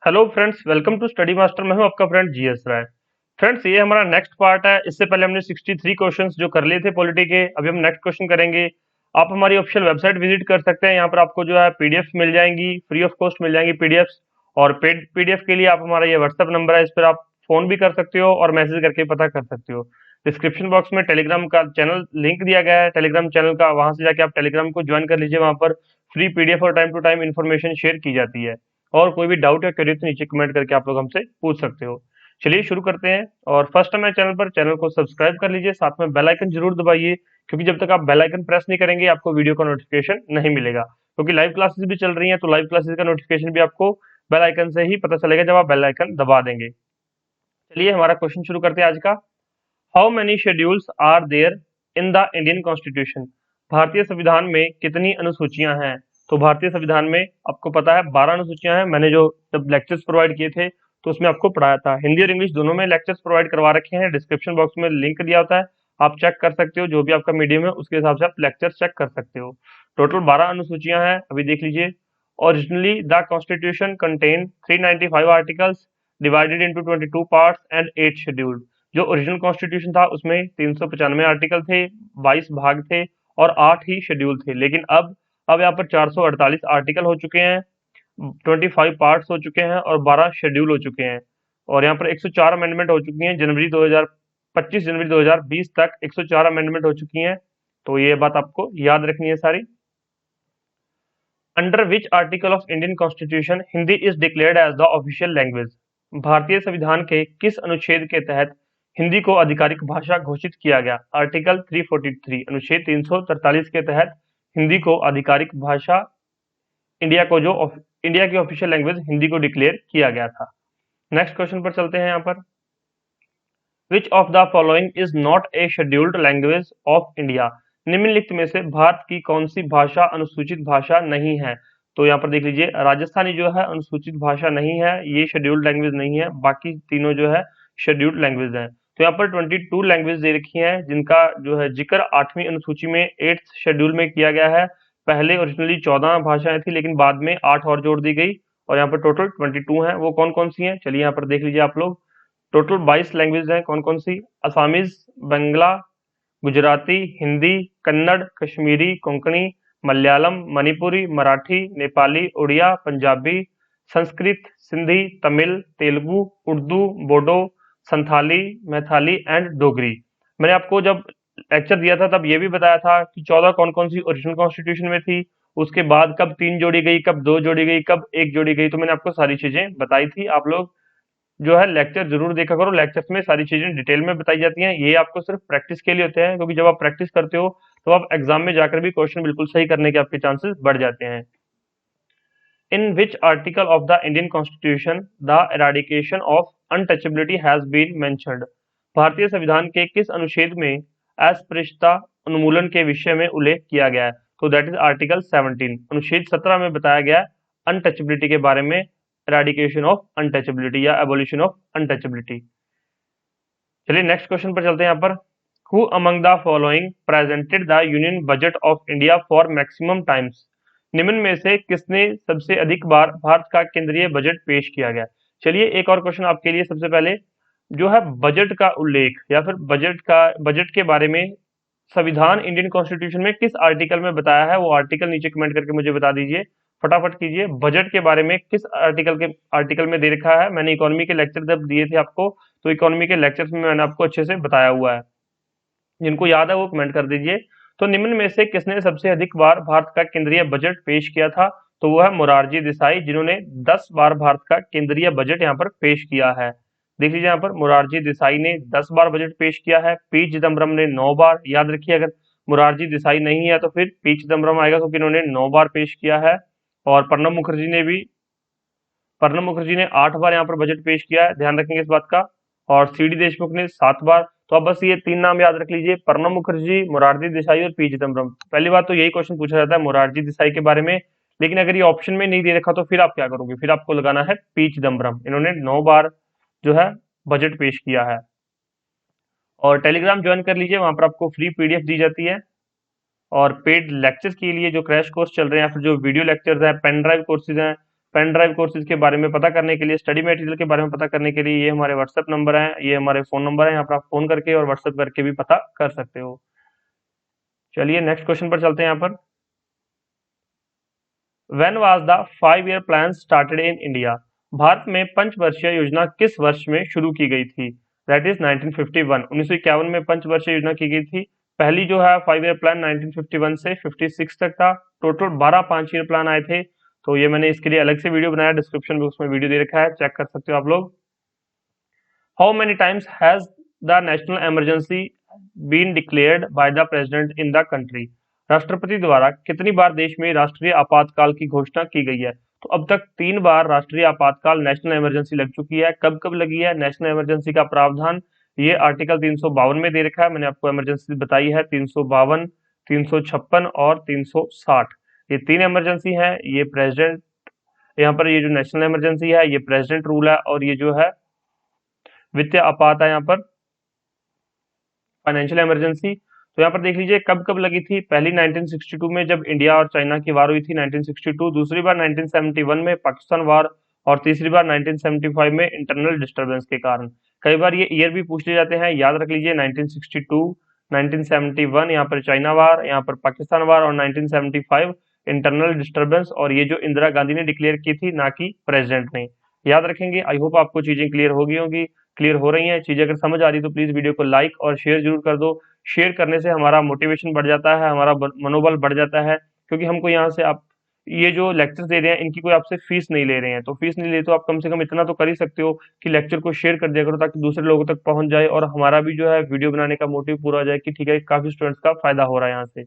Hello friends, welcome to study master. मैं हूं आपका फ्रेंड जीएस राय। फ्रेंड्स, ये हमारा नेक्स्ट पार्ट है। इससे पहले हमने 63 क्वेश्चंस जो कर लिए थे पॉलिटी के, अभी हम नेक्स्ट क्वेश्चन करेंगे। आप हमारी ऑफिशियल वेबसाइट विजिट कर सकते हैं। यहाँ पर आपको जो है पीडीएफ मिल जाएंगी, फ्री ऑफ कॉस्ट मिल जाएंगी पीडीएफ। और पेड पीडीएफ के लिए आप हमारा ये व्हाट्सएप नंबर है, इस पर आप फोन भी कर सकते हो और मैसेज करके पता कर सकते हो। डिस्क्रिप्शन बॉक्स में टेलीग्राम का चैनल लिंक दिया गया है, टेलीग्राम चैनल का, वहां से जाके आप टेलीग्राम को ज्वाइन कर लीजिए। वहां पर फ्री पीडीएफ और time to time information share की जाती है। और कोई भी डाउट या क्वेरी तो नीचे कमेंट करके आप लोग हमसे पूछ सकते हो। चलिए शुरू करते हैं। और फर्स्ट टाइम मेरे चैनल पर, चैनल को सब्सक्राइब कर लीजिए, साथ में बेल आइकन जरूर दबाइए, क्योंकि जब तक आप बेल आइकन प्रेस नहीं करेंगे आपको वीडियो का नोटिफिकेशन नहीं मिलेगा। क्योंकि लाइव क्लासेस भी चल रही हैं, तो लाइव क्लासेस का नोटिफिकेशन भी आपको बेल आइकन से ही पता चलेगा जब आप बेल आइकन दबा देंगे। चलिए हमारा क्वेश्चन शुरू करते हैं आज का। How many schedules are there in the Indian constitution? भारतीय संविधान में कितनी अनुसूचियां हैं? तो भारतीय संविधान में आपको पता है 12 अनुसूचियां हैं। मैंने जो जब लेक्चर्स प्रोवाइड किए थे तो उसमें आपको पढ़ाया था। हिंदी और इंग्लिश दोनों में लेक्चर्स प्रोवाइड करवा रखे हैं। डिस्क्रिप्शन बॉक्स में लिंक दिया होता है, आप चेक कर सकते हो। जो भी आपका मीडियम है उसके हिसाब से आप लेक्चर्स चेक कर सकते हो। टोटल 12 अनुसूचियां हैं, अभी देख लीजिए। Originally the constitution contain 395 articles divided into 22 parts and 8 schedule. जो ओरिजिनल कॉन्स्टिट्यूशन था उसमें 395 आर्टिकल थे, 22 भाग थे और 8 ही शेड्यूल थे। लेकिन अब यहाँ पर 448 आर्टिकल हो चुके हैं, 25 पार्ट्स हो चुके हैं और 12 शेड्यूल हो चुके हैं। और यहाँ पर 104 अमेंडमेंट हो चुकी हैं। 25 जनवरी 2020 तक 104 अमेंडमेंट हो चुकी हैं। तो ये बात आपको याद रखनी है सारी। Under which article of Indian constitution Hindi is declared as the official language? भारतीय संविधान के किस अनुच्छेद के तहत हिंदी को आधिकारिक भाषा घोषित किया गया? आर्टिकल 343, अनुच्छेद 343 के तहत हिंदी को आधिकारिक भाषा, इंडिया की ऑफिशियल लैंग्वेज हिंदी को डिक्लेयर किया गया था। नेक्स्ट क्वेश्चन पर चलते हैं। यहाँ पर which of the following is not a scheduled language of India? निम्नलिखित में से भारत की कौन सी भाषा अनुसूचित भाषा नहीं है? तो यहाँ पर देख लीजिए, राजस्थानी जो है अनुसूचित भाषा नहीं है, ये शेड्यूल्ड लैंग्वेज नहीं है। बाकी तीनों जो है शेड्यूल्ड लैंग्वेज है। तो यहाँ पर 22 लैंग्वेज दे रखी है, जिनका जो है जिक्र 8वीं अनुसूची में 8th शेड्यूल में किया गया है। पहले ओरिजिनली 14 भाषाएं थी, लेकिन बाद में 8 और जोड़ दी गई और यहाँ पर टोटल 22 है। वो कौन कौन सी हैं, चलिए यहाँ पर देख लीजिए आप लोग। टोटल 22 लैंग्वेज हैं। कौन कौन सी? असामीज, बंगला, गुजराती, हिंदी, कन्नड़, कश्मीरी, कोंकणी, मलयालम, मणिपुरी, मराठी, नेपाली, उड़िया, पंजाबी, संस्कृत, सिंधी, तमिल, तेलुगु, उर्दू, बोडो, संथाली, मैथाली एंड डोगरी। मैंने आपको जब लेक्चर दिया था तब ये भी बताया था कि 14 कौन कौन सी ओरिजिनल कॉन्स्टिट्यूशन में थी, उसके बाद कब 3 जोड़ी गई, कब 2 जोड़ी गई, कब 1 जोड़ी गई। तो मैंने आपको सारी चीजें बताई थी। आप लोग जो है लेक्चर जरूर देखा करो। लेक्चर्स में सारी चीजें डिटेल में बताई जाती हैं। ये आपको सिर्फ प्रैक्टिस के लिए होते हैं, क्योंकि जब आप प्रैक्टिस करते हो तो आप एग्जाम में जाकर भी क्वेश्चन बिल्कुल सही करने के आपके चांसेस बढ़ जाते हैं। In which article of the Indian constitution the eradication of untouchability has been mentioned? भारतीय संविधान के किस अनुच्छेद में अस्पृश्यता उन्मूलन के विषय में उल्लेख किया गया है? तो दैट इज आर्टिकल 17। अनुच्छेद 17 में बताया गया है अनटचेबिलिटी के बारे में, एराडिकेशन ऑफ अनटचेबिलिटी या एबोलिशन ऑफ अनटचेबिलिटी। चलिए नेक्स्ट क्वेश्चन पर चलते हैं। यहाँ पर who among the following presented the union budget of India for maximum times? निम्न में से किसने सबसे अधिक बार भारत का केंद्रीय बजट पेश किया गया? चलिए एक और क्वेश्चन आपके लिए। सबसे पहले जो है बजट का उल्लेख या फिर बजट के बारे में संविधान इंडियन कॉन्स्टिट्यूशन में किस आर्टिकल में बताया है, वो आर्टिकल नीचे कमेंट करके मुझे बता दीजिए। फटाफट कीजिए। बजट के बारे में किस आर्टिकल में दे रखा है? मैंने इकोनॉमी के लेक्चर जब दिए थे आपको, तो इकोनॉमी के लेक्चर्स में मैंने आपको अच्छे से बताया हुआ है। जिनको याद है वो कमेंट कर दीजिए। तो निम्न में से किसने सबसे अधिक बार भारत का केंद्रीय बजट पेश किया था? तो वो है मोरारजी देसाई, जिन्होंने 10 बार भारत का केंद्रीय बजट यहाँ पर पेश किया है। देख लीजिए यहाँ पर मोरारजी देसाई ने 10 बार बजट पेश किया है। पी चिदम्बरम ने 9 बार। याद रखिए, अगर मोरारजी देसाई नहीं है तो फिर पी चिदम्बरम आएगा, क्योंकि इन्होंने 9 बार पेश किया है। और प्रणब मुखर्जी ने 8 बार यहाँ पर बजट पेश किया है, ध्यान रखेंगे इस बात का। और सीडी देशमुख ने 7 बार। तो अब बस ये 3 नाम याद रख लीजिए, प्रणब मुखर्जी, मोरारजी देसाई और पी चिदम्बरम। पहली बात तो यही क्वेश्चन पूछा जाता है मोरारजी देसाई के बारे में, लेकिन अगर ये ऑप्शन में नहीं दे रखा तो फिर आप क्या करोगे? फिर आपको लगाना है पी चिदम्बरम। इन्होंने 9 बार जो है बजट पेश किया है। और टेलीग्राम ज्वाइन कर लीजिए, वहां पर आपको फ्री पीडीएफ दी जाती है। और पेड लेक्चर्स के लिए जो क्रैश कोर्स चल रहे हैं या फिर जो वीडियो लेक्चर्स हैं, पेन ड्राइव कोर्सेज हैं, पेन ड्राइव कोर्सेज के बारे में पता करने के लिए, स्टडी मटेरियल के बारे में पता करने के लिए ये हमारे व्हाट्सएप नंबर है, ये हमारे फोन नंबर है, यहाँ पर आप फोन करके और व्हाट्सएप करके भी पता कर सकते हो। चलिए नेक्स्ट क्वेश्चन पर चलते हैं। यहाँ पर When was the 5-year plan started in India? Bharat में पंचवर्षीय योजना किस वर्ष में शुरू की गई थी? That is 1951। 1951 में पंचवर्षीय योजना की गई थी। पहली जो है 5-year प्लान 1951 से 56 तक था। टोटल 12 5-year प्लान आए थे। तो ये मैंने इसके लिए अलग से वीडियो बनाया, डिस्क्रिप्शन बॉक्स में वीडियो दे रखा है, चेक कर सकते हो आप लोग। How many times has the national emergency been declared by the president in the country? राष्ट्रपति द्वारा कितनी बार देश में राष्ट्रीय आपातकाल की घोषणा की गई है? तो अब तक 3 बार राष्ट्रीय आपातकाल नेशनल इमरजेंसी लग चुकी है। कब कब लगी है? नेशनल इमरजेंसी का प्रावधान ये आर्टिकल 352 में दे रखा है, मैंने आपको इमरजेंसी बताई है 352, 356 और 360। ये 3 इमरजेंसी है। ये प्रेसिडेंट, यहाँ पर ये जो नेशनल इमरजेंसी है ये प्रेसिडेंट रूल है, और ये जो है वित्तीय आपात है यहाँ पर फाइनेंशियल इमरजेंसी। तो यहाँ पर देख लीजिए कब कब लगी थी। पहली 1962 में जब इंडिया और चाइना की वार हुई थी 1962, दूसरी बार 1971 में पाकिस्तान वार, और तीसरी बार 1975 में इंटरनल डिस्टर्बेंस के कारण। कई बार ये ईयर भी पूछ लिए जाते हैं, याद रख लीजिए 1962, 1971 यहाँ पर चाइना वार, यहाँ पर पाकिस्तान वार, और 1975 इंटरनल डिस्टर्बेंस, और ये जो इंदिरा गांधी ने डिक्लेयर की थी, ना कि प्रेसिडेंट ने। याद रखेंगे। आई होप आपको चीजें क्लियर हो गई होंगी। क्लियर हो रही हैं चीजें? अगर समझ आ रही तो प्लीज वीडियो को लाइक और शेयर जरूर कर दो। शेयर करने से हमारा मोटिवेशन बढ़ जाता है, हमारा मनोबल बढ़ जाता है, क्योंकि हमको यहाँ से आप ये जो लेक्चर दे रहे हैं इनकी कोई आपसे फीस नहीं ले रहे हैं। तो फीस नहीं ले तो आप कम से कम इतना तो कर ही सकते हो कि लेक्चर को शेयर कर दिया करो, ताकि दूसरे लोगों तक पहुंच जाए, और हमारा भी जो है वीडियो बनाने का मोटिव पूरा हो जाए कि ठीक है काफी स्टूडेंट्स का फायदा हो रहा है यहाँ से।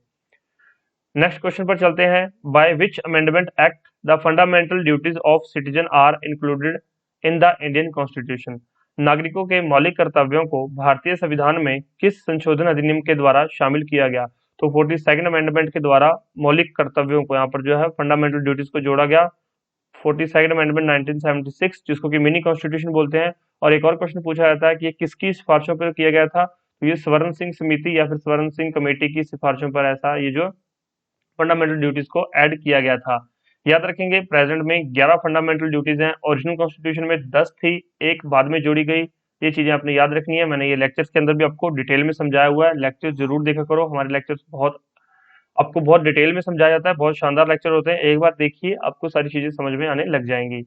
नेक्स्ट क्वेश्चन पर चलते हैं। By which amendment act the fundamental duties of citizen are included in the Indian constitution? नागरिकों के मौलिक कर्तव्यों को भारतीय संविधान में किस संशोधन अधिनियम के द्वारा शामिल किया गया? तो 42nd अमेंडमेंट के द्वारा मौलिक कर्तव्यों को यहाँ पर जो है फंडामेंटल ड्यूटीज को जोड़ा गया। 42nd अमेंडमेंट 1976, जिसको कि मिनी कॉन्स्टिट्यूशन बोलते हैं। और एक और क्वेश्चन पूछा जाता है कि ये किसकी सिफारिशों पर किया गया था? तो ये स्वर्ण सिंह समिति या फिर स्वर्ण सिंह कमेटी की सिफारिशों पर ऐसा ये जो फंडामेंटल ड्यूटीज को ऐड किया गया था। याद रखेंगे प्रेजेंट में 11 फंडामेंटल ड्यूटीज हैं। ओरिजिनल कॉन्स्टिट्यूशन में 10 थी, एक बाद में जोड़ी गई। ये चीजें आपने याद रखनी है। मैंने ये लेक्चर्स के अंदर भी आपको डिटेल में समझाया हुआ है। लेक्चर जरूर देखा करो, हमारे लेक्चर्स आपको बहुत डिटेल में समझाया जाता है, बहुत शानदार लेक्चर होते हैं। एक बार देखिए, आपको सारी चीजें समझ में आने लग जाएंगी।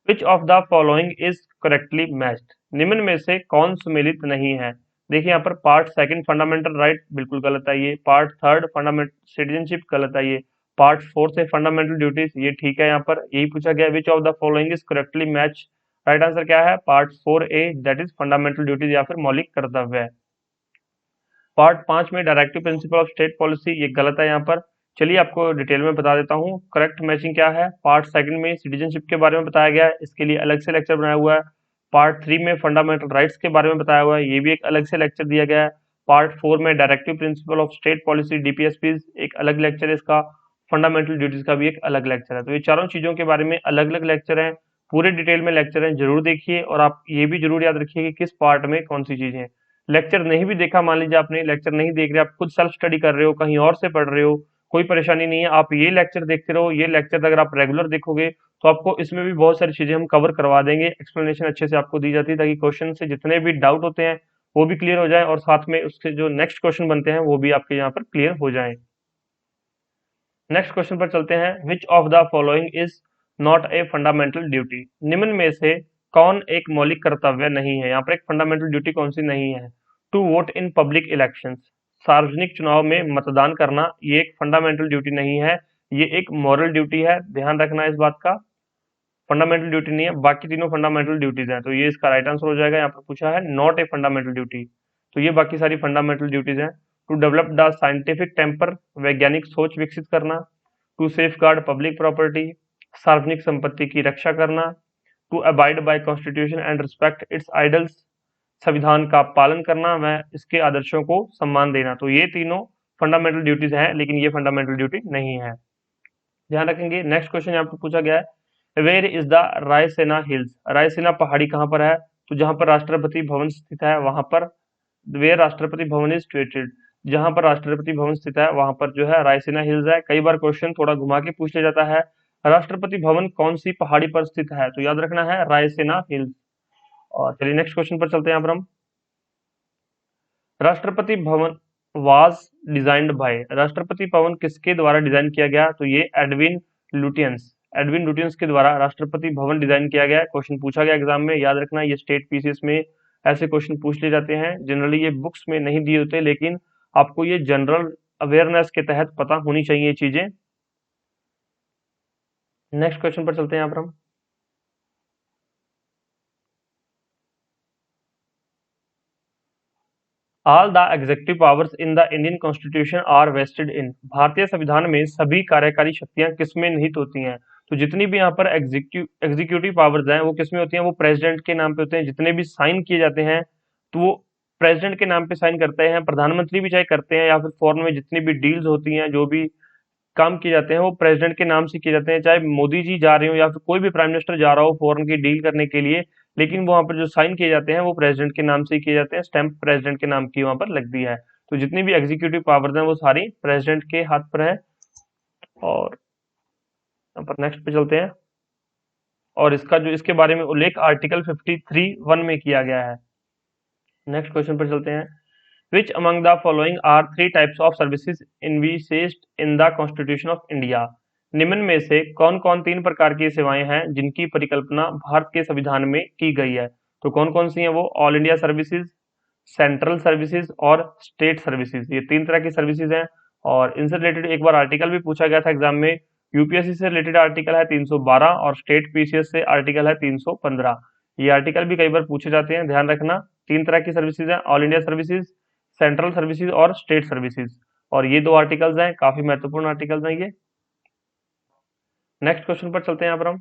विच of the following is correctly matched? निम्न में से कौन सुमेलित नहीं है? देखिए यहाँ पर पार्ट 2 फंडामेंटल राइट बिल्कुल गलत है ये। पार्ट 3 फंडामेंटल सिटीजनशिप गलत है ये। पार्ट 4 से फंडामेंटल ड्यूटीज ये ठीक है। यहाँ पर यही पूछा गया विच of the following is correctly match. Right answer क्या है? Part 4A, that is fundamental duties या फिर मौलिक कर्तव्य। पार्ट 5 में directive principle of state policy ये गलत है यहाँ पर। चलिए आपको डिटेल में बता देता हूँ करेक्ट मैचिंग क्या है। पार्ट 2 में सिटीजनशिप के बारे में बताया गया है, इसके लिए अलग से लेक्चर बनाया हुआ है। पार्ट 3 में फंडामेंटल राइट्स के बारे में बताया हुआ है, ये भी एक अलग से लेक्चर दिया गया है। पार्ट 4 में directive principle of state policy DPSP एक अलग लेक्चर है इसका। फंडामेंटल ड्यूटीज का भी एक अलग लेक्चर है। तो ये चारों चीजों के बारे में अलग अलग लेक्चर हैं, पूरे डिटेल में लेक्चर हैं, जरूर देखिए। और आप ये भी जरूर याद रखिए कि किस पार्ट में कौन सी चीजें हैं। लेक्चर नहीं भी देखा, मान लीजिए आपने लेक्चर नहीं देख रहे, आप खुद सेल्फ स्टडी कर रहे हो, कहीं और से पढ़ रहे हो, कोई परेशानी नहीं है। आप ये लेक्चर देखते रहो। ये लेक्चर अगर आप रेगुलर देखोगे तो आपको इसमें भी बहुत सारी चीजें हम कवर करवा देंगे। एक्सप्लेनेशन अच्छे से आपको दी जाती है, ताकि क्वेश्चन से जितने भी डाउट होते हैं वो भी क्लियर हो जाए, और साथ में उसके जो नेक्स्ट क्वेश्चन बनते हैं वो भी आपके यहाँ पर क्लियर हो जाए। नेक्स्ट क्वेश्चन पर चलते हैं। विच of the following is not a fundamental duty? निम्न में से कौन एक मौलिक कर्तव्य नहीं है? यहाँ पर एक फंडामेंटल ड्यूटी कौन सी नहीं है? To vote in public elections, सार्वजनिक चुनाव में मतदान करना, ये एक फंडामेंटल ड्यूटी नहीं है, ये एक मॉरल ड्यूटी है। ध्यान रखना इस बात का, फंडामेंटल ड्यूटी नहीं है। बाकी तीनों फंडामेंटल ड्यूटीज हैं, तो ये इसका राइट आंसर हो जाएगा। यहाँ पर पूछा है नॉट ए फंडामेंटल ड्यूटी, तो ये बाकी सारी फंडामेंटल ड्यूटीज हैं। To develop the scientific temper, वैज्ञानिक सोच विकसित करना। To safeguard public property, सार्वजनिक संपत्ति की रक्षा करना। To abide by constitution and respect its ideals, संविधान का पालन करना व इसके आदर्शों को सम्मान देना। तो ये तीनों फंडामेंटल ड्यूटीज हैं, लेकिन ये फंडामेंटल ड्यूटी नहीं है। ध्यान रखेंगे। नेक्स्ट क्वेश्चन यहाँ पर पूछा गया है where is the Raisina hills? Raisina पहाड़ी कहाँ पर है? तो जहां पर राष्ट्रपति भवन स्थित है वहां पर। Where Rashtrapati Bhavan is situated, जहां पर राष्ट्रपति भवन स्थित है वहां पर जो है रायसेना हिल्स है। कई बार क्वेश्चन थोड़ा घुमा के पूछ लिया जाता है। राष्ट्रपति भवन कौन सी पहाड़ी पर स्थित है? तो याद रखना है रायसेना हिल्स। और चलिए नेक्स्ट क्वेश्चन पर चलते हैं यहाँ पर हम। Rashtrapati Bhavan was designed bye, Rashtrapati Bhavan किसके द्वारा डिजाइन किया गया? तो ये एडविन लुटियंस के द्वारा राष्ट्रपति भवन डिजाइन किया गया। क्वेश्चन पूछा गया एग्जाम में, याद रखना ये स्टेट पीसीएस में ऐसे क्वेश्चन पूछ लिए जाते हैं। जनरली ये बुक्स में नहीं दिए होते, लेकिन आपको ये जनरल अवेयरनेस के तहत पता होनी चाहिए ये चीजें। नेक्स्ट क्वेश्चन पर चलते हैं यहाँ पर हम। All the executive powers in the Indian constitution are vested in, भारतीय संविधान में सभी कार्यकारी शक्तियां किसमें निहित होती हैं? तो जितनी भी यहाँ पर एग्जीक्यूटिव पावर्स हैं वो किसमें होती हैं? वो प्रेसिडेंट के नाम पे होते हैं। जितने भी साइन किए जाते हैं तो वो प्रेसिडेंट के नाम पे साइन करते हैं। प्रधानमंत्री भी चाहे करते हैं, या फिर फॉरेन में जितनी भी डील्स होती हैं, जो भी काम किए जाते हैं वो प्रेसिडेंट के नाम से किए जाते हैं। चाहे मोदी जी जा रहे हो या फिर कोई भी प्राइम मिनिस्टर जा रहा हो फॉरेन की डील करने के लिए, लेकिन वहां पर जो साइन किए जाते हैं वो प्रेसिडेंट के नाम से ही किए जाते हैं। स्टैंप प्रेसिडेंट के नाम की वहां पर लगती है। तो जितनी भी एग्जीक्यूटिव पावर्स हैं वो सारी प्रेसिडेंट के हाथ पर है। और यहाँ पर नेक्स्ट पे चलते हैं, और इसका जो इसके बारे में उल्लेख आर्टिकल 53(1) में किया गया है। नेक्स्ट क्वेश्चन पर चलते हैं। Which among the following are three types of services envisaged in the Constitution of India? निम्न में से कौन कौन तीन प्रकार की सेवाएं हैं जिनकी परिकल्पना भारत के संविधान में की गई है? तो कौन कौन सी हैं वो? All India services, central services और स्टेट सर्विसेज। ये तीन तरह की सर्विसेज हैं। और इनसे रिलेटेड एक बार आर्टिकल भी पूछा गया था एग्जाम में। यूपीएससी से रिलेटेड आर्टिकल है 312 और स्टेट पीसीएस से आर्टिकल है 315। ये आर्टिकल भी कई बार पूछे जाते हैं, ध्यान रखना। तीन तरह की सर्विसेज हैं, all India services, central services और स्टेट सर्विसेज। और ये दो आर्टिकल्स हैं, काफी महत्वपूर्ण आर्टिकल्स हैं ये। नेक्स्ट क्वेश्चन पर चलते हैं यहाँ पर हम।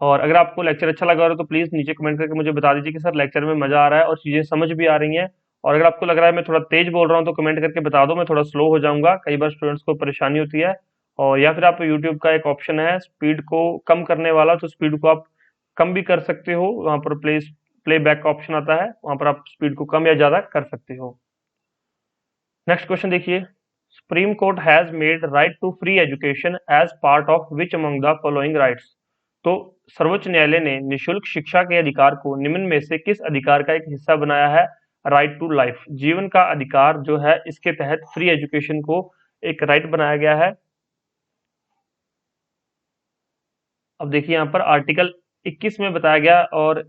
और अगर आपको लेक्चर अच्छा लगा हो तो प्लीज नीचे कमेंट करके मुझे बता दीजिए कि सर लेक्चर में मजा आ रहा है और चीजें समझ भी आ रही हैं। और अगर आपको लग रहा है मैं थोड़ा तेज बोल रहा हूँ तो कमेंट करके बता दो, मैं थोड़ा स्लो हो जाऊंगा, कई बार स्टूडेंट्स को परेशानी होती है। और या फिर आप यूट्यूब का एक ऑप्शन है स्पीड को कम करने वाला, तो स्पीड को आप कम भी कर सकते हो। वहां पर प्ले बैक का ऑप्शन आता है, वहां पर आप स्पीड को कम या ज्यादा कर सकते हो। नेक्स्ट क्वेश्चन देखिए। Supreme court has made right to free education as part of which among the following rights? तो सर्वोच्च न्यायालय ने निशुल्क शिक्षा के अधिकार को निम्न में से किस अधिकार का एक हिस्सा बनाया है? राइट टू लाइफ, जीवन का अधिकार जो है, इसके तहत फ्री एजुकेशन को एक राइट बनाया गया है। अब देखिए यहाँ पर आर्टिकल 21 में बताया गया, और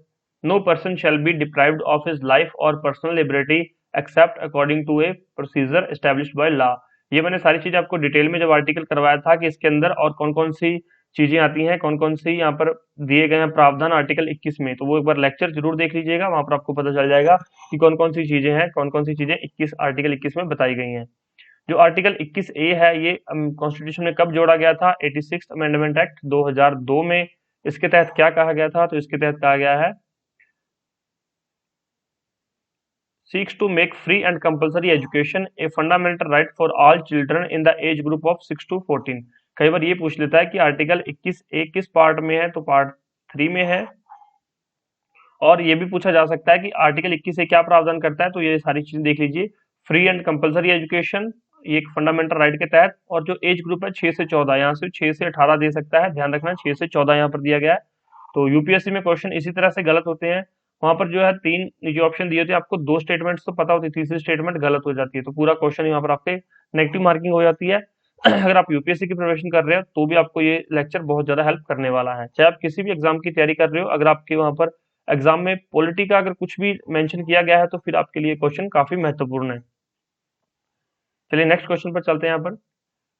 no person shall be deprived of his life और personal liberty except according to a procedure established by law. ये मैंने सारी चीजें आपको डिटेल में जब आर्टिकल करवाया था कि इसके अंदर और कौन कौन सी चीजें आती हैं, कौन कौन सी यहाँ पर दिए गए हैं प्रावधान आर्टिकल 21 में, तो वो एक बार लेक्चर जरूर देख लीजिएगा, वहां पर आपको पता चल जाएगा कि कौन कौन सी चीजें हैं, कौन कौन सी चीजें आर्टिकल 21 में बताई गई हैं। जो आर्टिकल 21A है ये कॉन्स्टिट्यूशन में कब जोड़ा गया था? 86th अमेंडमेंट एक्ट 2002 में। इसके तहत क्या कहा गया था? तो इसके तहत कहा गया है seeks to make free and compulsory education a fundamental right for all children in the age group of 6 to 14। कई बार ये पूछ लेता है कि आर्टिकल 21A किस पार्ट में है, तो पार्ट 3 में है। और ये भी पूछा जा सकता है कि आर्टिकल 21 से क्या प्रावधान करता है, तो ये सारी चीजें देख लीजिए। फ्री एंड कंपलसरी एजुकेशन, ये एक फंडामेंटल राइट के तहत। और जो एज ग्रुप है 6 से 14, यहाँ से 6 से 18 दे सकता है, ध्यान रखना 6 से 14 यहाँ पर दिया गया है। तो यूपीएससी में क्वेश्चन इसी तरह से गलत होते हैं। वहां पर जो है तीन जो ऑप्शन दिए थे आपको, दो स्टेटमेंट्स तो पता होती, तीसरी स्टेटमेंट गलत हो जाती है, तो पूरा क्वेश्चन यहाँ पर आपके नेगेटिव मार्किंग हो जाती है। अगर आप यूपीएससी की प्रिपरेशन कर रहे हो तो भी आपको ये लेक्चर बहुत ज्यादा हेल्प करने वाला है। चाहे आप किसी भी एग्जाम की तैयारी कर रहे हो, अगर आपके वहां पर एग्जाम में पॉलिटी का अगर कुछ भी मेंशन किया गया है तो फिर आपके लिए क्वेश्चन काफी महत्वपूर्ण है। चलिए नेक्स्ट क्वेश्चन पर चलते हैं यहाँ पर।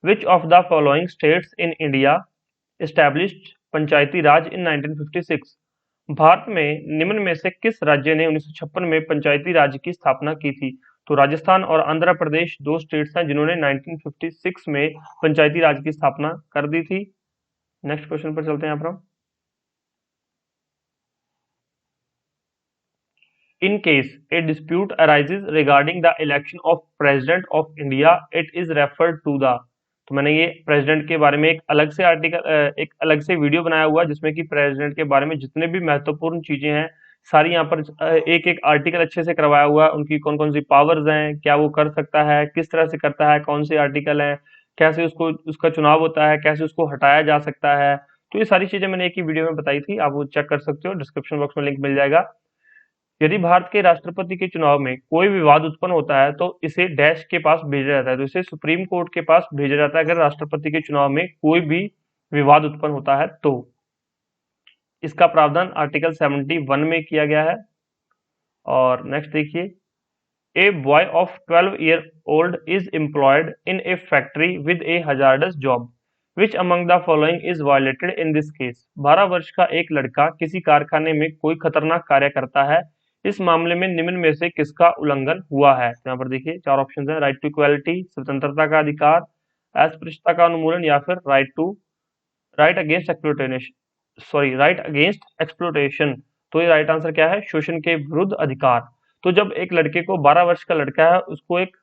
Which of the following states in India established panchayati raj in 1956? भारत में निम्न में से किस राज्य ने 1956 में पंचायती राज की स्थापना की थी? तो राजस्थान और आंध्र प्रदेश दो स्टेट्स हैं जिन्होंने 1956 में पंचायती राज की स्थापना कर दी थी। नेक्स्ट क्वेश्चन पर चलते हैं यहाँ पर हम। In case a dispute arises regarding the election of President of India, it is referred to the। तो मैंने ये प्रेसिडेंट के बारे में एक अलग से एक अलग से वीडियो बनाया हुआ है जिसमें कि प्रेसिडेंट के बारे में जितने भी महत्वपूर्ण चीजें हैं सारी यहाँ पर एक एक आर्टिकल अच्छे से करवाया हुआ है। उनकी कौन कौन सी पावर्स हैं, क्या वो कर सकता है, किस तरह से करता है, कौन से आर्टिकल हैं, कैसे उसको उसका चुनाव होता है, कैसे उसको हटाया जा सकता है। तो ये सारी चीजें मैंने एक ही वीडियो में बताई थी, आप वो चेक कर सकते हो, डिस्क्रिप्शन बॉक्स में लिंक मिल जाएगा। यदि भारत के राष्ट्रपति के चुनाव में कोई विवाद उत्पन्न होता है तो इसे डैश के पास भेजा जाता है, तो इसे सुप्रीम कोर्ट के पास भेजा जाता है अगर राष्ट्रपति के चुनाव में कोई भी विवाद उत्पन्न होता है तो। इसका प्रावधान आर्टिकल 71 में किया गया है। और नेक्स्ट देखिए, a boy of 12 year old is employed in a factory with a hazardous job. Which among the following is violated in this case? 12 वर्ष का एक लड़का किसी कारखाने में कोई खतरनाक कार्य करता है, इस मामले में निम्न में से किसका उल्लंघन हुआ है? तो यहाँ पर देखिए 4 ऑप्शन है, राइट टू इक्वालिटी, स्वतंत्रता का अधिकार, अस्पृश्यता का उन्मूलन, या फिर right against exploitation, right against exploitation. तो ये राइट आंसर क्या है? शोषण के विरुद्ध अधिकार। तो जब एक लड़के को 12 वर्ष का लड़का है उसको एक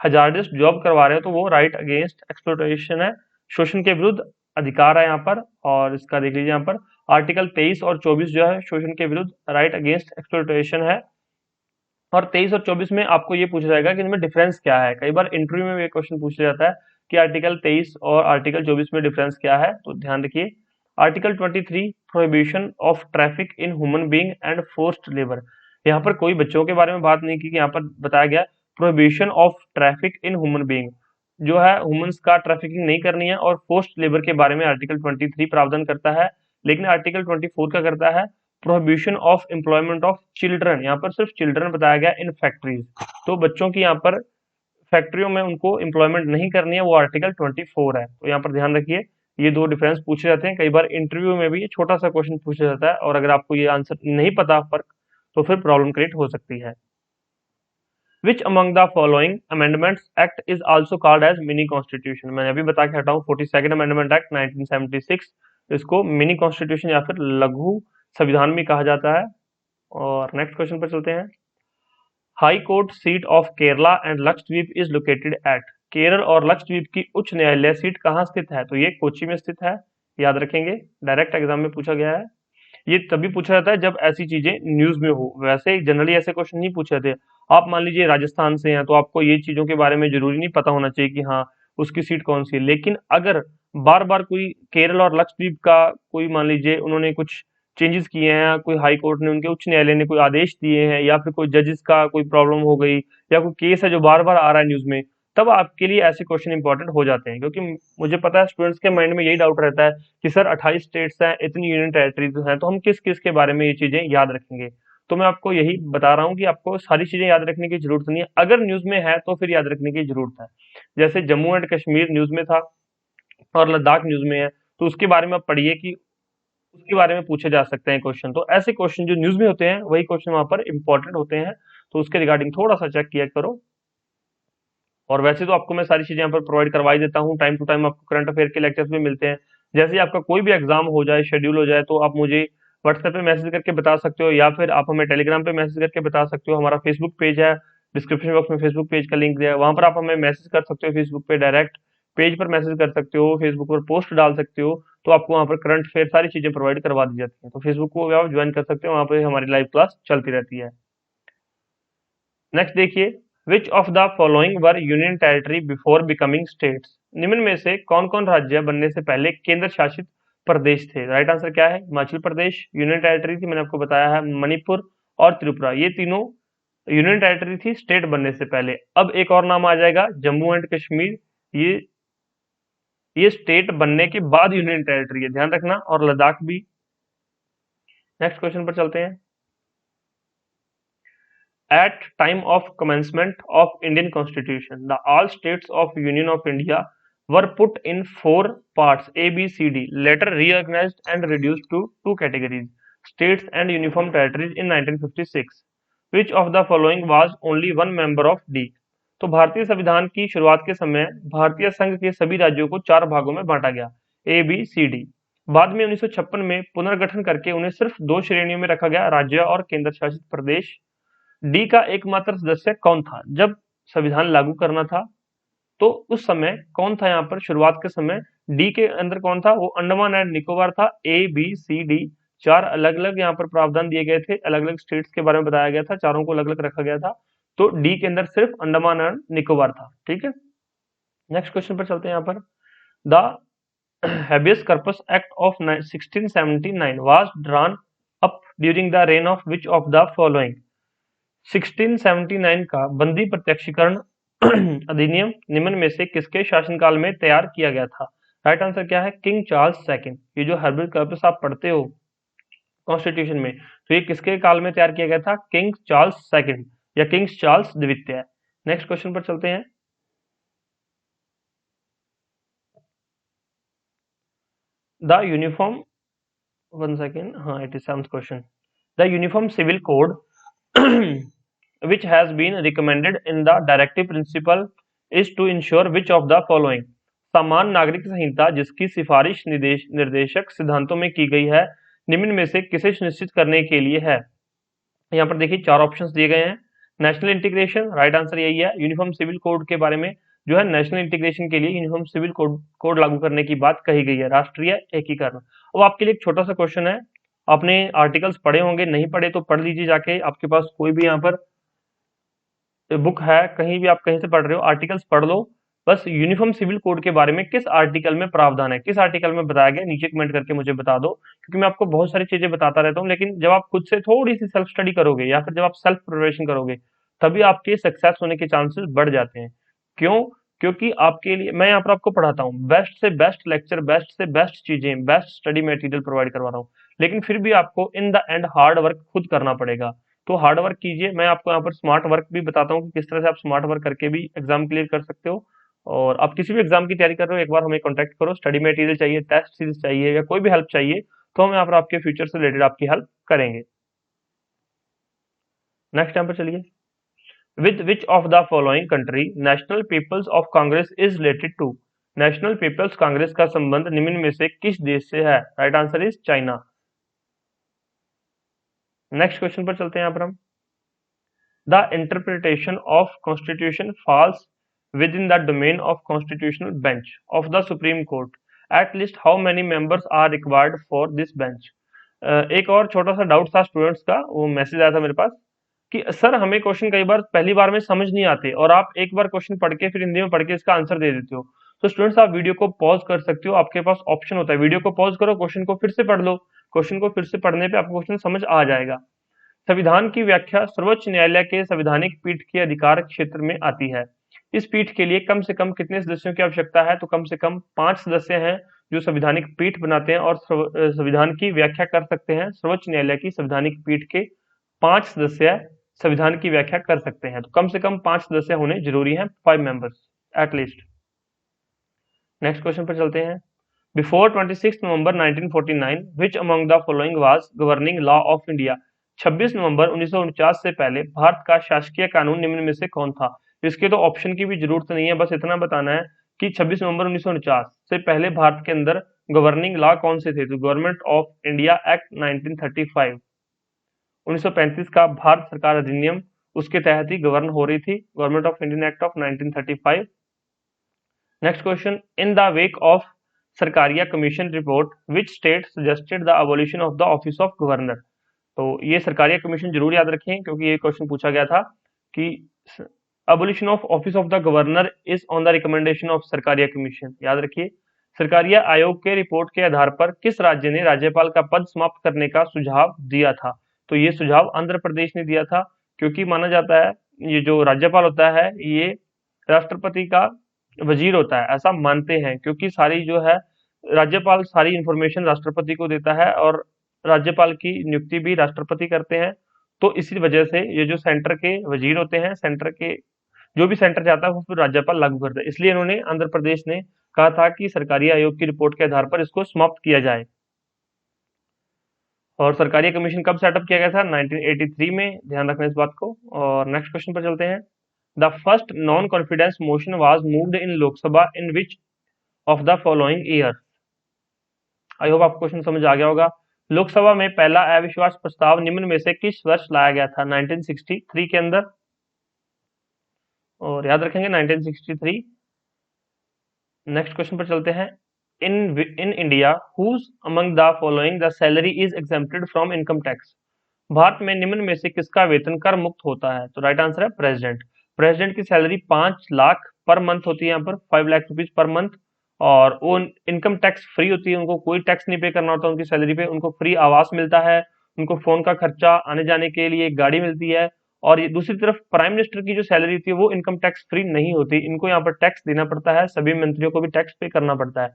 हजारडस जॉब करवा रहे हैं तो वो राइट अगेंस्ट एक्सप्लोटेशन है, शोषण के विरुद्ध अधिकार है यहाँ पर। और इसका देख लीजिए यहाँ पर आर्टिकल 23 और 24 जो है शोषण के विरुद्ध राइट अगेंस्ट एक्सप्लोटेशन है। और 23 और 24 में आपको ये पूछा जाएगा कि इनमें डिफरेंस क्या है। कई बार इंटरव्यू में ये क्वेश्चन पूछा जाता है कि आर्टिकल 23 और आर्टिकल 24 में डिफरेंस क्या है, तो ध्यान रखिए। Article 23 prohibition of traffic in human being and forced labour. यहाँ पर कोई बच्चों के बारे में बात नहीं की, यहाँ पर बताया गया prohibition of traffic in human being, जो है ह्यूमंस का ट्रैफिकिंग नहीं करनी है, और फोर्स्ड लेबर के बारे में आर्टिकल 23 प्रावधान करता है। लेकिन आर्टिकल 24 का करता है prohibition of employment of children, यहाँ पर सिर्फ चिल्ड्रन बताया गया इन फैक्ट्रीज, तो बच्चों की यहाँ पर फैक्ट्रियों में उनको एम्प्लॉयमेंट नहीं करनी है, वो आर्टिकल 24 है। तो यहाँ पर ध्यान रखिए, ये दो डिफरेंस पूछे जाते हैं। कई बार इंटरव्यू में भी ये छोटा सा क्वेश्चन पूछा जाता है, और अगर आपको ये आंसर नहीं पता फर्क, तो फिर प्रॉब्लम क्रिएट हो सकती है। Which among the following amendments act is also called as mini constitution? मैंने अभी बता के हटा हूँ, 42nd अमेंडमेंट एक्ट 1976, इसको मिनी कॉन्स्टिट्यूशन या फिर लघु संविधान भी कहा जाता है। और नेक्स्ट क्वेश्चन पर चलते हैं। High court seat of Kerala and Lakshadweep is located at. Kerala और लक्षद्वीप की उच्च न्यायालय सीट कहाँ स्थित है? तो ये कोची में स्थित है, याद रखेंगे, डायरेक्ट एग्जाम में पूछा गया है। ये तभी पूछा जाता है जब ऐसी चीजें न्यूज में हो, वैसे जनरली ऐसे क्वेश्चन नहीं पूछे जाते। आप मान लीजिए राजस्थान से हैं तो आपको ये चीजों के बारे में जरूरी नहीं पता होना चाहिए कि हाँ उसकी सीट कौन सी है, लेकिन अगर बार बार कोई केरल और लक्षद्वीप का कोई मान लीजिए उन्होंने कुछ चेंजेस किए हैं, कोई हाई कोर्ट ने, उनके उच्च न्यायालय ने कोई आदेश दिए हैं, या फिर कोई जजेस का कोई प्रॉब्लम हो गई, या कोई केस है जो बार बार आ रहा है न्यूज में, तब आपके लिए ऐसे क्वेश्चन इंपॉर्टेंट हो जाते हैं। क्योंकि मुझे पता है स्टूडेंट्स के माइंड में यही डाउट रहता है कि सर 28 स्टेट्स हैं, इतनी यूनियन टेरिटरीज हैं, तो हम किस किस के बारे में ये चीजें याद रखेंगे। तो मैं आपको यही बता रहा हूँ कि आपको सारी चीजें याद रखने की जरूरत नहीं है, अगर न्यूज में है तो फिर याद रखने की जरूरत है। जैसे जम्मू एंड कश्मीर न्यूज में था और लद्दाख न्यूज में है, तो उसके बारे में आप पढ़िए कि उसके बारे में पूछे जा सकते हैं क्वेश्चन। तो ऐसे क्वेश्चन जो न्यूज में होते हैं वही क्वेश्चन वहां पर इंपॉर्टेंट होते हैं, तो उसके रिगार्डिंग थोड़ा सा चेक किया करो। और वैसे तो आपको मैं सारी चीजें यहाँ पर प्रोवाइड करवाई देता हूँ, टाइम टू टाइम आपको करंट अफेयर के लेक्चर्स भी मिलते हैं। जैसे ही आपका कोई भी एग्जाम हो जाए, शेड्यूल हो जाए, तो आप मुझे व्हाट्सएप पे मैसेज करके बता सकते हो, या फिर आप हमें टेलीग्राम पे मैसेज करके बता सकते हो। हमारा फेसबुक पेज है, डिस्क्रिप्शन बॉक्स में फेसबुक पेज का लिंक दिया है, वहां पर आप हमें मैसेज कर सकते हो, फेसबुक पे डायरेक्ट पेज पर मैसेज कर सकते हो, फेसबुक पर पोस्ट डाल सकते हो, तो आपको वहां पर करंट अफेयर सारी चीजें प्रोवाइड करवा दी जाती है। तो फेसबुक को आप ज्वाइन कर सकते हो, वहां पर हमारी लाइव क्लास चलती रहती है। नेक्स्ट देखिए, विच of the following were union territory before becoming states? निम्न में से कौन कौन राज्य बनने से पहले केंद्र शासित प्रदेश थे? राइट आंसर क्या है? हिमाचल प्रदेश यूनियन टेरिटरी थी, मैंने आपको बताया है, मणिपुर और त्रिपुरा, ये तीनों यूनियन टेरिटरी थी स्टेट बनने से पहले। अब एक और नाम आ जाएगा, जम्मू एंड कश्मीर, ये स्टेट बनने के बाद यूनियन टेरिटरी है, ध्यान रखना, और लद्दाख भी। नेक्स्ट क्वेश्चन पर चलते हैं। At time of commencement of Indian Constitution, the all states of Union of India were put in 4 parts A, B, C, D, later reorganized and reduced to 2 categories, states and uniform territories in 1956. Which of the following was only one member of D? तो भारतीय संविधान की शुरुआत के समय भारतीय संघ के सभी राज्यों को 4 भागों में बांटा गया, A, B, C, D। बाद में 1956 में पुनर्गठन करके उन्हें सिर्फ 2 श्रेणियों में रखा गया, राज्य और केंद्र शासित प्रदेश। डी का एकमात्र सदस्य कौन था जब संविधान लागू करना था? तो उस समय कौन था? यहाँ पर शुरुआत के समय डी के अंदर कौन था? वो अंडमान एंड निकोबार था। ए, बी, सी, डी 4 अलग अलग यहाँ पर प्रावधान दिए गए थे, अलग अलग स्टेट्स के बारे में बताया गया था, चारों को अलग अलग रखा गया था। तो डी के अंदर सिर्फ अंडमान एंड निकोबार था, ठीक है। नेक्स्ट क्वेश्चन पर चलते हैं यहाँ पर। The habeas corpus act of 1679 was drawn up during the reign of which of the following? 1679 का बंदी प्रत्यक्षीकरण अधिनियम निम्न में से किसके शासनकाल में तैयार किया गया था? राइट आंसर क्या है? King Charles second. ये जो हर्बल कॉर्पस आप पढ़ते हो कॉन्स्टिट्यूशन में, तो ये किसके काल में तैयार किया गया था? किंग चार्ल्स सेकंड या किंग चार्ल्स द्वितीय। नेक्स्ट क्वेश्चन पर चलते हैं। द यूनिफॉर्म, वन सेकेंड, हाँ it is seventh question. The uniform civil code which has been recommended in the directive principle is to ensure which of the following? समान नागरिक संहिता जिसकी सिफारिश निर्देशक सिद्धांतों में की गई है, निम्न में से किसे सुनिश्चित करने के लिए है? यहाँ पर देखिए चार ऑप्शंस दिए गए हैं। नेशनल इंटीग्रेशन, राइट आंसर यही है। यूनिफॉर्म सिविल कोड के बारे में जो है नेशनल इंटीग्रेशन के लिए यूनिफॉर्म सिविल कोड लागू करने की बात कही गई है, राष्ट्रीय एकीकरण। अब आपके लिए एक छोटा सा क्वेश्चन है, आपने आर्टिकल्स पढ़े होंगे, नहीं पढ़े तो पढ़ लीजिए जाके, आपके पास कोई भी यहाँ पर बुक है, कहीं भी आप कहीं से पढ़ रहे हो, आर्टिकल्स पढ़ लो। बस यूनिफॉर्म सिविल कोड के बारे में किस आर्टिकल में प्रावधान है, किस आर्टिकल में बताया गया, नीचे कमेंट करके मुझे बता दो, क्योंकि मैं आपको बहुत सारी चीजें बताता रहता हूँ, लेकिन जब आप खुद से थोड़ी सी सेल्फ स्टडी करोगे या फिर जब आप सेल्फ प्रिपरेशन करोगे, तभी आपके सक्सेस होने के चांसेस बढ़ जाते हैं। क्यों? क्योंकि आपके लिए मैं यहाँ पर आपको पढ़ाता हूँ, बेस्ट से बेस्ट लेक्चर, बेस्ट से बेस्ट चीजें, बेस्ट स्टडी मटेरियल प्रोवाइड करवा रहा हूँ, लेकिन फिर भी आपको in the end hard work खुद करना पड़ेगा। तो हार्ड वर्क कीजिए। मैं आपको यहाँ पर स्मार्ट वर्क भी बताता हूँ कि किस तरह से आप स्मार्ट वर्क करके भी एग्जाम क्लियर कर सकते हो। और आप किसी भी एग्जाम की तैयारी कर रहे हो, एक बार हमें कांटेक्ट करो। स्टडी मटेरियल चाहिए, टेस्ट सीरीज चाहिए या कोई भी हेल्प चाहिए, तो हम यहाँ पर आपके फ्यूचर से रिलेटेड आपकी हेल्प करेंगे। नेक्स्ट यहाँ पर चलिए। With which of the following country National People's of Congress is related to? National People's Congress का संबंध निम्न में से किस देश से है? Right answer is China. Next question पर चलते हैं यहाँ पर हम। The interpretation of Constitution falls within the domain of constitutional bench of the Supreme Court. At least how many members are required for this bench? एक और छोटा सा डाउट था स्टूडेंट्स का, वो मैसेज आया था मेरे पास कि सर हमें क्वेश्चन कई बार पहली बार में समझ नहीं आते और आप एक बार क्वेश्चन पढ़ के फिर हिंदी में पढ़ के इसका आंसर दे देते हो। तो स्टूडेंट्स आप वीडियो को पॉज कर सकते हो, आपके पास ऑप्शन होता है, वीडियो को पॉज करो, क्वेश्चन को फिर से पढ़ लो। क्वेश्चन को फिर से पढ़ने पे आपको क्वेश्चन समझ आ जाएगा। संविधान की व्याख्या सर्वोच्च न्यायालय के संवैधानिक पीठ के अधिकार क्षेत्र में आती है। इस पीठ के लिए कम से कम कितने सदस्यों की आवश्यकता है? तो कम से कम 5 सदस्य हैं जो संवैधानिक पीठ बनाते हैं और संविधान की व्याख्या कर सकते हैं। सर्वोच्च न्यायालय की संवैधानिक पीठ के 5 सदस्य संविधान की व्याख्या कर सकते हैं, तो कम से कम 5 सदस्य होने जरूरी हैं, 5 members at least. Next question पर चलते हैं। Before 26 November 1949 which among the following was governing law of India? 26 नवंबर 1949 से पहले भारत का शासकीय कानून निम्न में से कौन था? इसके तो ऑप्शन की भी जरूरत नहीं है, बस इतना बताना है कि 26 नवंबर 1949 से पहले भारत के अंदर गवर्निंग लॉ कौन से थे? तो गवर्नमेंट ऑफ इंडिया एक्ट 1935, 1935 का भारत सरकार अधिनियम, उसके तहत ही गवर्न हो रही थी, government of Indian act of 1935। Next question. In the wake of Sarkaria commission report which state suggested the abolition of the office of governor? तो ये सरकारिया कमीशन जरूर याद रखें, क्योंकि ये क्वेश्चन पूछा गया था कि abolition of office of the governor is on the recommendation of Sarkaria commission. याद रखिए, सरकारिया आयोग के रिपोर्ट के आधार पर किस राज्य ने राज्यपाल का पद समाप्त करने का सुझाव दिया था? तो ये सुझाव आंध्र प्रदेश ने दिया था, क्योंकि माना जाता है ये जो राज्यपाल होता है ये राष्ट्रपति का वजीर होता है, ऐसा मानते हैं, क्योंकि सारी जो है राज्यपाल सारी इंफॉर्मेशन राष्ट्रपति को देता है और राज्यपाल की नियुक्ति भी राष्ट्रपति करते हैं। तो इसी वजह से ये जो सेंटर के वजीर होते हैं, सेंटर के जो भी सेंटर जाता है वो फिर राज्यपाल लागू करता है, इसलिए इन्होंने आंध्र प्रदेश ने कहा था कि सरकारी आयोग की रिपोर्ट के आधार पर इसको समाप्त किया जाए। और सरकारी कमीशन कब सेटअप किया गया था? 1983 में, ध्यान रखना इस बात को। और नेक्स्ट क्वेश्चन पर चलते हैं। The first non confidence motion was moved in Lok Sabha in which of the following year? I hope आपको क्वेश्चन समझ आ गया होगा। लोकसभा में पहला अविश्वास प्रस्ताव निम्न में से किस वर्ष लाया गया था? 1963 के अंदर, और याद रखेंगे 1963। नेक्स्ट क्वेश्चन पर चलते हैं। In India whose among the following the salary is exempted from income tax? भारत में निम्न में से किसका वेतन कर मुक्त होता है? तो राइट आंसर है प्रेसिडेंट। प्रेसिडेंट की सैलरी 5 लाख पर मंथ होती है यहाँ पर 5 लाख रुपीज पर मंथ, और वो इनकम टैक्स फ्री होती है, उनको कोई टैक्स नहीं पे करना होता उनकी सैलरी पे, उनको फ्री आवास मिलता है, उनको फोन का खर्चा, आने जाने के लिए एक गाड़ी मिलती है। और ये दूसरी तरफ प्राइम मिनिस्टर की जो सैलरी होती है वो इनकम टैक्स फ्री नहीं होती, इनको यहाँ पर टैक्स देना पड़ता है, सभी मंत्रियों को भी टैक्स पे करना पड़ता है।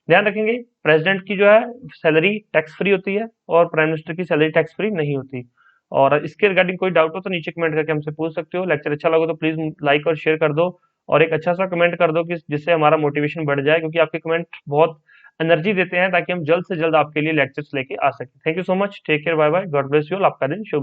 ध्यान रखेंगे, प्रेसिडेंट की जो है सैलरी टैक्स फ्री होती है और प्राइम मिनिस्टर की सैलरी टैक्स फ्री नहीं होती। और इसके रिगार्डिंग कोई डाउट हो तो नीचे कमेंट करके हमसे पूछ सकते हो। लेक्चर अच्छा लगा तो प्लीज लाइक और शेयर कर दो, और एक अच्छा सा कमेंट कर दो कि जिससे हमारा मोटिवेशन बढ़ जाए, क्योंकि आपके कमेंट बहुत एनर्जी देते हैं ताकि हम जल्द से जल्द आपके लिए लेक्चर्स लेके आ सकें। Thank you so much, take care, bye bye, God bless you all, आपका दिन शुभ।